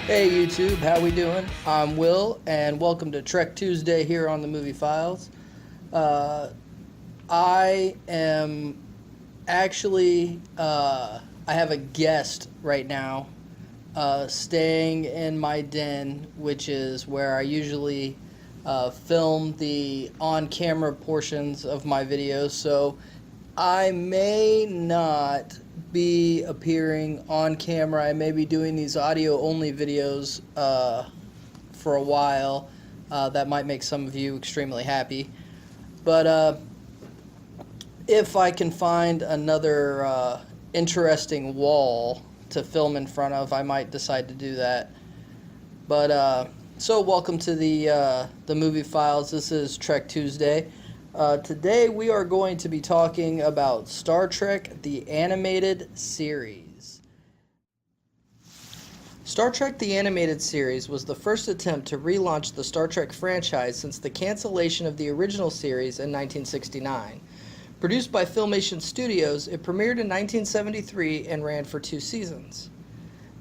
Hey YouTube, how we doing? I'm Will, and welcome to Trek Tuesday here on the Movie Files. Uh, I am actually, I have a guest right now, staying in my den, which is where I usually film the on-camera portions of my videos. So I may not be appearing on camera. I may be doing these audio-only videos for a while. That might make some of you extremely happy. But if I can find another interesting wall to film in front of, I might decide to do that. But so welcome to the Movie Files. This is Trek Tuesday. Today we are going to be talking about Star Trek, the animated series. Star Trek, the animated series was the first attempt to relaunch the Star Trek franchise since the cancellation of the original series in 1969. Produced by Filmation Studios, it premiered in 1973 and ran for 2 seasons.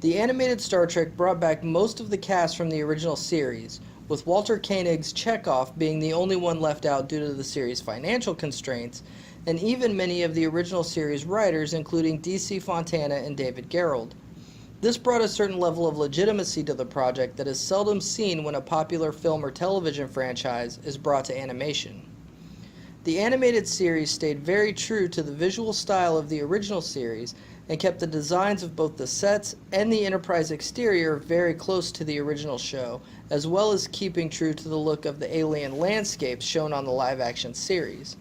The animated Star Trek brought back most of the cast from the original series, with Walter Koenig's Chekhov being the only one left out due to the series' financial constraints, and even many of the original series writers, including D.C. Fontana and David Gerrold. This brought a certain level of legitimacy to the project that is seldom seen when a popular film or television franchise is brought to animation. The animated series stayed very true to the visual style of the original series and kept the designs of both the sets and the Enterprise exterior very close to the original show, as well as keeping true to the look of the alien landscapes shown on the live-action series.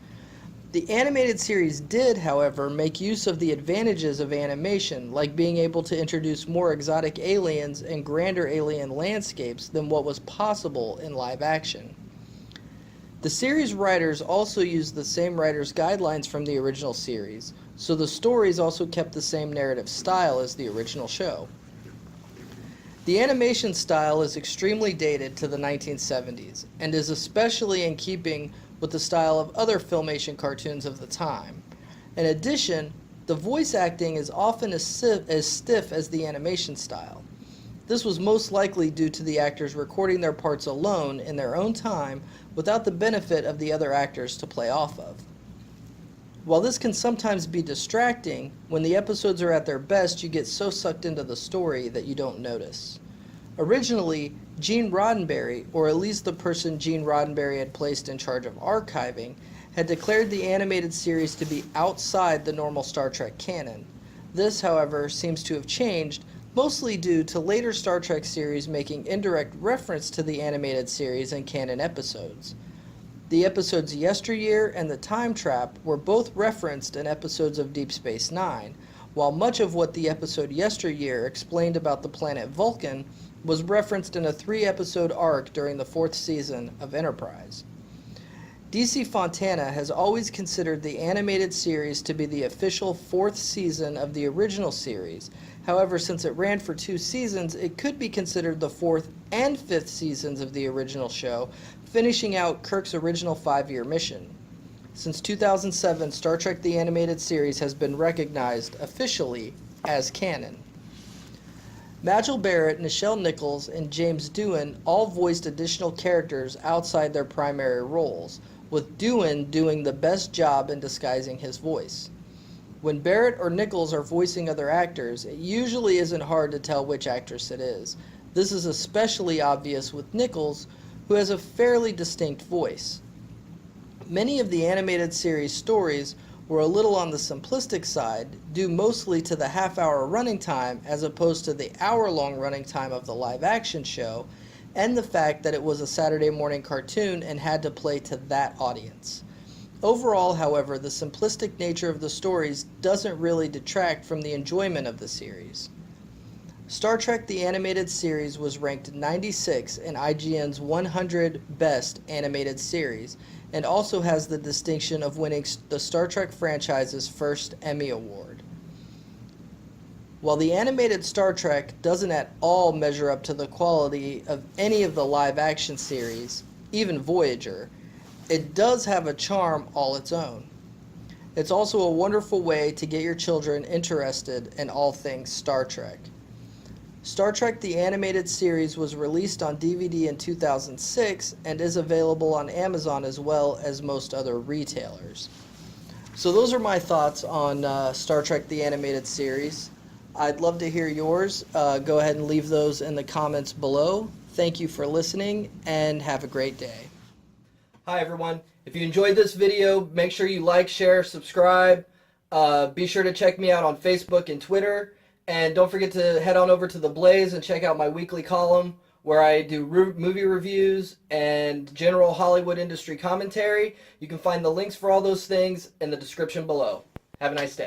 The animated series did, however, make use of the advantages of animation, like being able to introduce more exotic aliens and grander alien landscapes than what was possible in live action. The series writers also used the same writers' guidelines from the original series, so the stories also kept the same narrative style as the original show. The animation style is extremely dated to the 1970s, and is especially in keeping with the style of other Filmation cartoons of the time. In addition, the voice acting is often as stiff as the animation style. This was most likely due to the actors recording their parts alone in their own time without the benefit of the other actors to play off of. While this can sometimes be distracting, when the episodes are at their best, you get so sucked into the story that you don't notice. Originally, Gene Roddenberry, or at least the person Gene Roddenberry had placed in charge of archiving, had declared the animated series to be outside the normal Star Trek canon. This, however, seems to have changed, mostly due to later Star Trek series making indirect reference to the animated series in canon episodes. The episodes Yesteryear and The Time Trap were both referenced in episodes of Deep Space Nine, while much of what the episode Yesteryear explained about the planet Vulcan was referenced in a 3-episode arc during the 4th season of Enterprise. D.C. Fontana has always considered the animated series to be the official 4th season of the original series. However, since it ran for 2 seasons, it could be considered the 4th and 5th seasons of the original show, finishing out Kirk's original 5-year mission. Since 2007, Star Trek the Animated Series has been recognized officially as canon. Majel Barrett, Nichelle Nichols, and James Doohan all voiced additional characters outside their primary roles, with Doohan doing the best job in disguising his voice. When Barrett or Nichols are voicing other actors, it usually isn't hard to tell which actress it is. This is especially obvious with Nichols, who has a fairly distinct voice. Many of the animated series stories were a little on the simplistic side, due mostly to the half-hour running time as opposed to the hour-long running time of the live-action show, and the fact that it was a Saturday morning cartoon and had to play to that audience. Overall, however, the simplistic nature of the stories doesn't really detract from the enjoyment of the series. Star Trek the Animated Series was ranked 96 in IGN's 100 Best Animated Series, and also has the distinction of winning the Star Trek franchise's first Emmy Award. While the animated Star Trek doesn't at all measure up to the quality of any of the live-action series, even Voyager, it does have a charm all its own. It's also a wonderful way to get your children interested in all things Star Trek. Star Trek the Animated Series was released on DVD in 2006 and is available on Amazon as well as most other retailers. So those are my thoughts on Star Trek the Animated Series. I'd love to hear yours. Go ahead and leave those in the comments below. Thank you for listening and have a great day. Hi everyone. If you enjoyed this video, make sure you like, share, subscribe. Be sure to check me out on Facebook and Twitter. And don't forget to head on over to TheBlaze and check out my weekly column where I do movie reviews and general Hollywood industry commentary. You can find the links for all those things in the description below. Have a nice day.